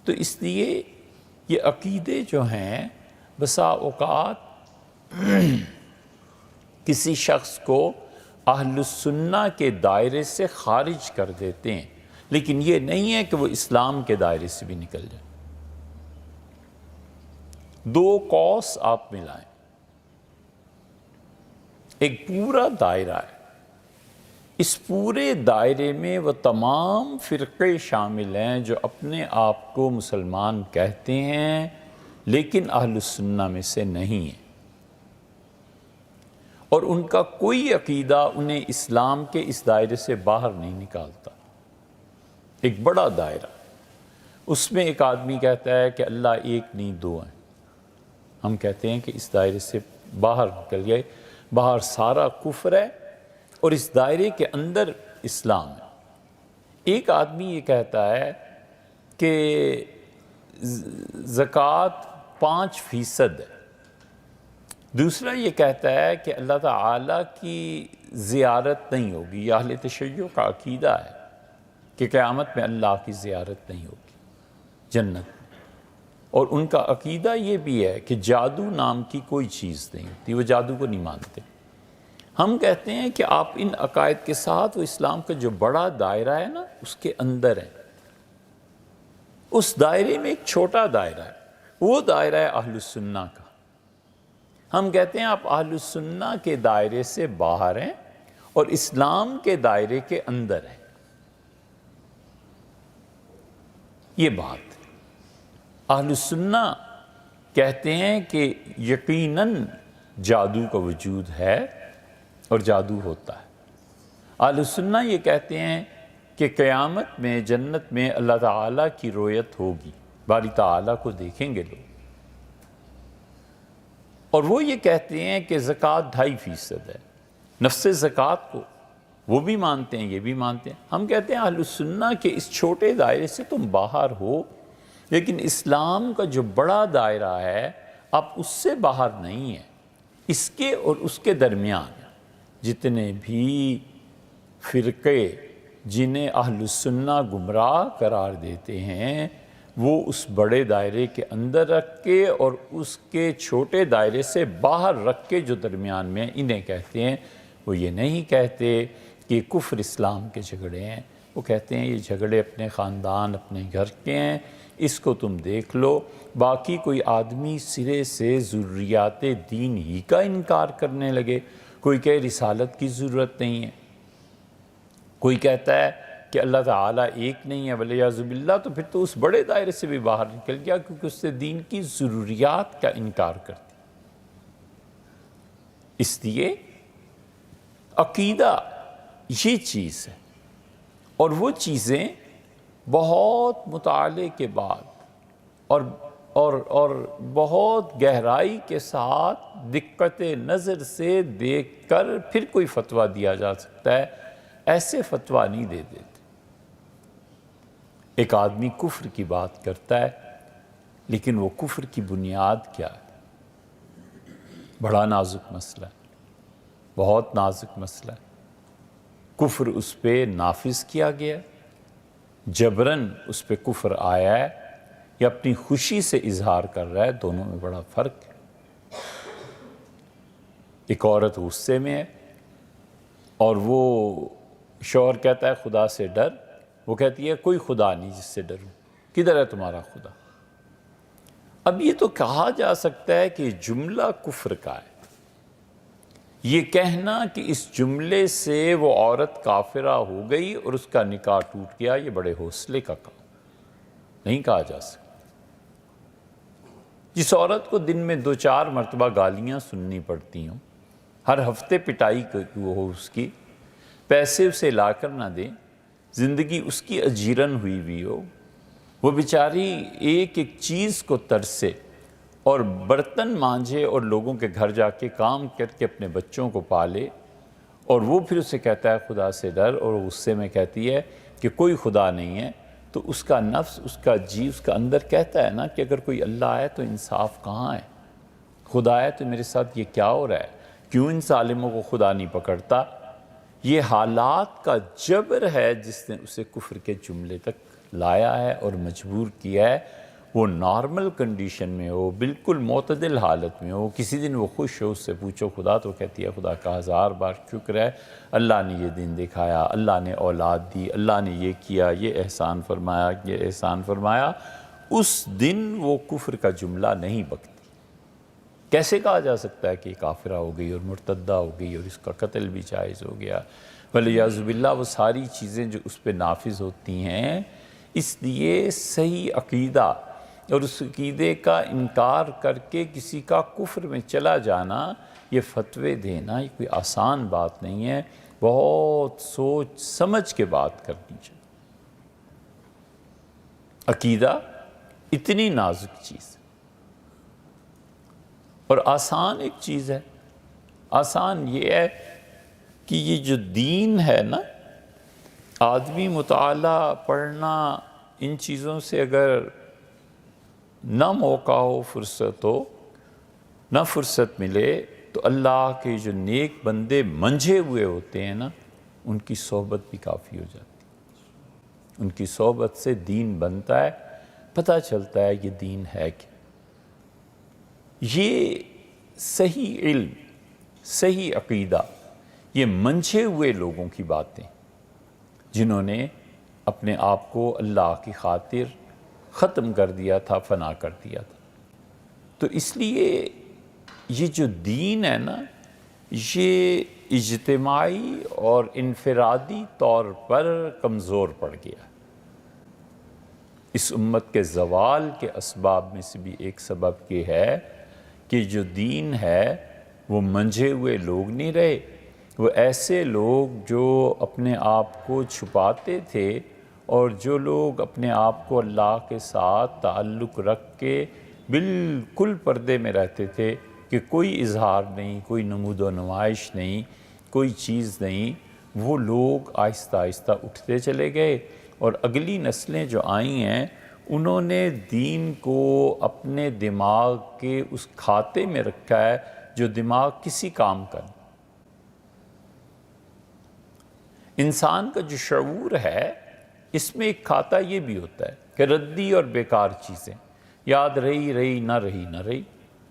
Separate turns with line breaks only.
تو اس لیے یہ عقیدے جو ہیں بسا اوقات کسی شخص کو اہل السنہ کے دائرے سے خارج کر دیتے ہیں، لیکن یہ نہیں ہے کہ وہ اسلام کے دائرے سے بھی نکل جائے۔ دو قوس آپ ملائیں، ایک پورا دائرہ ہے، اس پورے دائرے میں وہ تمام فرقے شامل ہیں جو اپنے آپ کو مسلمان کہتے ہیں لیکن اہل السنہ میں سے نہیں ہیں، اور ان کا کوئی عقیدہ انہیں اسلام کے اس دائرے سے باہر نہیں نکالتا۔ ایک بڑا دائرہ، اس میں ایک آدمی کہتا ہے کہ اللہ ایک نہیں دو ہیں، ہم کہتے ہیں کہ اس دائرے سے باہر نکل گئے، باہر سارا کفر ہے اور اس دائرے کے اندر اسلام ہے۔ ایک آدمی یہ کہتا ہے کہ زکوٰۃ 5% ہے، دوسرا یہ کہتا ہے کہ اللہ تعالیٰ کی زیارت نہیں ہوگی۔ یہ اہل تشیع کا عقیدہ ہے کہ قیامت میں اللہ کی زیارت نہیں ہوگی جنت میں، اور ان کا عقیدہ یہ بھی ہے کہ جادو نام کی کوئی چیز نہیں ہوتی، وہ جادو کو نہیں مانتے۔ ہم کہتے ہیں کہ آپ ان عقائد کے ساتھ وہ اسلام کا جو بڑا دائرہ ہے نا اس کے اندر ہیں، اس دائرے میں ایک چھوٹا دائرہ ہے، وہ دائرہ ہے اہل السنہ کا۔ ہم کہتے ہیں آپ اہل السنہ کے دائرے سے باہر ہیں اور اسلام کے دائرے کے اندر ہیں، یہ بات۔ اہل السنہ کہتے ہیں کہ یقیناً جادو کا وجود ہے اور جادو ہوتا ہے۔ اہل السنہ یہ کہتے ہیں کہ قیامت میں جنت میں اللہ تعالیٰ کی رؤیت ہوگی، باری تعالیٰ کو دیکھیں گے لوگ، اور وہ یہ کہتے ہیں کہ زکوٰۃ 2.5% ہے، نفس زکوٰۃ کو وہ بھی مانتے ہیں، یہ بھی مانتے ہیں۔ ہم کہتے ہیں اہل السنہ کے اس چھوٹے دائرے سے تم باہر ہو، لیکن اسلام کا جو بڑا دائرہ ہے آپ اس سے باہر نہیں ہیں، اس کے اور اس کے درمیان جتنے بھی فرقے جنہیں اہل السنہ گمراہ قرار دیتے ہیں وہ اس بڑے دائرے کے اندر رکھ کے اور اس کے چھوٹے دائرے سے باہر رکھ کے جو درمیان میں انہیں کہتے ہیں، وہ یہ نہیں کہتے کہ کفر اسلام کے جھگڑے ہیں، وہ کہتے ہیں یہ جھگڑے اپنے خاندان اپنے گھر کے ہیں، اس کو تم دیکھ لو۔ باقی کوئی آدمی سرے سے ضروریات دین ہی کا انکار کرنے لگے، کوئی کہ رسالت کی ضرورت نہیں ہے، کوئی کہتا ہے کہ اللہ تعالیٰ ایک نہیں ہے ولیعوذ باللہ، تو پھر تو اس بڑے دائرے سے بھی باہر نکل گیا، کیونکہ اس سے دین کی ضروریات کا انکار کرتی۔ اس لیے عقیدہ یہ چیز ہے، اور وہ چیزیں بہت مطالعے کے بعد اور بہت گہرائی کے ساتھ دقت نظر سے دیکھ کر پھر کوئی فتویٰ دیا جا سکتا ہے، ایسے فتویٰ نہیں دے دیتے۔ ایک آدمی کفر کی بات کرتا ہے لیکن وہ کفر کی بنیاد کیا ہے؟ بڑا نازک مسئلہ ہے، بہت نازک مسئلہ ہے۔ کفر اس پہ نافذ کیا گیا، جبراً اس پہ کفر آیا ہے یا اپنی خوشی سے اظہار کر رہا ہے، دونوں میں بڑا فرق ہے۔ ایک عورت غصے میں ہے اور وہ شوہر کہتا ہے خدا سے ڈر، وہ کہتی ہے کوئی خدا نہیں جس سے ڈروں، کدھر ہے تمہارا خدا؟ اب یہ تو کہا جا سکتا ہے کہ جملہ کفر کا ہے، یہ کہنا کہ اس جملے سے وہ عورت کافرہ ہو گئی اور اس کا نکاح ٹوٹ گیا، یہ بڑے حوصلے کا کام نہیں کہا جا سکتا۔ جس عورت کو دن میں 2-4 مرتبہ گالیاں سننی پڑتی ہوں، ہر ہفتے پٹائی وہ ہو، اس کی پیسے اسے لا کر نہ دیں، زندگی اس کی اجیرن ہوئی ہوئی ہو، وہ بیچاری ایک ایک چیز کو ترسے اور برتن مانجھے اور لوگوں کے گھر جا کے کام کر کے اپنے بچوں کو پالے، اور وہ پھر اسے کہتا ہے خدا سے ڈر، اور غصے میں کہتی ہے کہ کوئی خدا نہیں ہے، تو اس کا نفس، اس کا جی، اس کا اندر کہتا ہے نا کہ اگر کوئی اللہ ہے تو انصاف کہاں ہے؟ خدا ہے تو میرے ساتھ یہ کیا ہو رہا ہے؟ کیوں ان ظالموں کو خدا نہیں پکڑتا؟ یہ حالات کا جبر ہے جس نے اسے کفر کے جملے تک لایا ہے اور مجبور کیا ہے، وہ نارمل کنڈیشن میں ہو، بالکل معتدل حالت میں ہو، کسی دن وہ خوش ہو، اس سے پوچھو خدا تو کہتی ہے خدا کا 1000 بار شکر ہے، اللہ نے یہ دن دکھایا، اللہ نے اولاد دی، اللہ نے یہ کیا، یہ احسان فرمایا، یہ احسان فرمایا، اس دن وہ کفر کا جملہ نہیں بکتی۔ کیسے کہا جا سکتا ہے کہ کافرہ ہو گئی اور مرتدہ ہو گئی اور اس کا قتل بھی جائز ہو گیا؟ وَلِعِیَاذُ بِاللَّہ، وہ ساری چیزیں جو اس پہ نافذ ہوتی ہیں، اس لیے صحیح عقیدہ اور اس عقیدے کا انکار کر کے کسی کا کفر میں چلا جانا، یہ فتوے دینا، یہ کوئی آسان بات نہیں ہے، بہت سوچ سمجھ کے بات کرنی چاہیے۔ عقیدہ اتنی نازک چیز ہے اور آسان ایک چیز ہے۔ آسان یہ ہے کہ یہ جو دین ہے نا، آدمی مطالعہ پڑھنا ان چیزوں سے اگر نہ موقع ہو، فرصت ہو، نہ فرصت ملے، تو اللہ کے جو نیک بندے منجھے ہوئے ہوتے ہیں نا، ان کی صحبت بھی کافی ہو جاتی ہے۔ ان کی صحبت سے دین بنتا ہے، پتہ چلتا ہے یہ دین ہے کیا۔ یہ صحیح علم، صحیح عقیدہ، یہ منجھے ہوئے لوگوں کی باتیں، جنہوں نے اپنے آپ کو اللہ کی خاطر ختم کر دیا تھا، فنا کر دیا تھا۔ تو اس لیے یہ جو دین ہے نا، یہ اجتماعی اور انفرادی طور پر کمزور پڑ گیا۔ اس امت کے زوال کے اسباب میں سے بھی ایک سبب یہ ہے کہ جو دین ہے وہ منجھے ہوئے لوگ نہیں رہے، وہ ایسے لوگ جو اپنے آپ کو چھپاتے تھے اور جو لوگ اپنے آپ کو اللہ کے ساتھ تعلق رکھ کے بالکل پردے میں رہتے تھے کہ کوئی اظہار نہیں، کوئی نمود و نمائش نہیں، کوئی چیز نہیں، وہ لوگ آہستہ آہستہ اٹھتے چلے گئے، اور اگلی نسلیں جو آئی ہیں انہوں نے دین کو اپنے دماغ کے اس کھاتے میں رکھا ہے جو دماغ کسی کام کا نہیں۔ انسان کا جو شعور ہے، اس میں ایک کھاتا یہ بھی ہوتا ہے کہ ردی اور بیکار چیزیں، یاد رہی نہ رہی نہ رہی،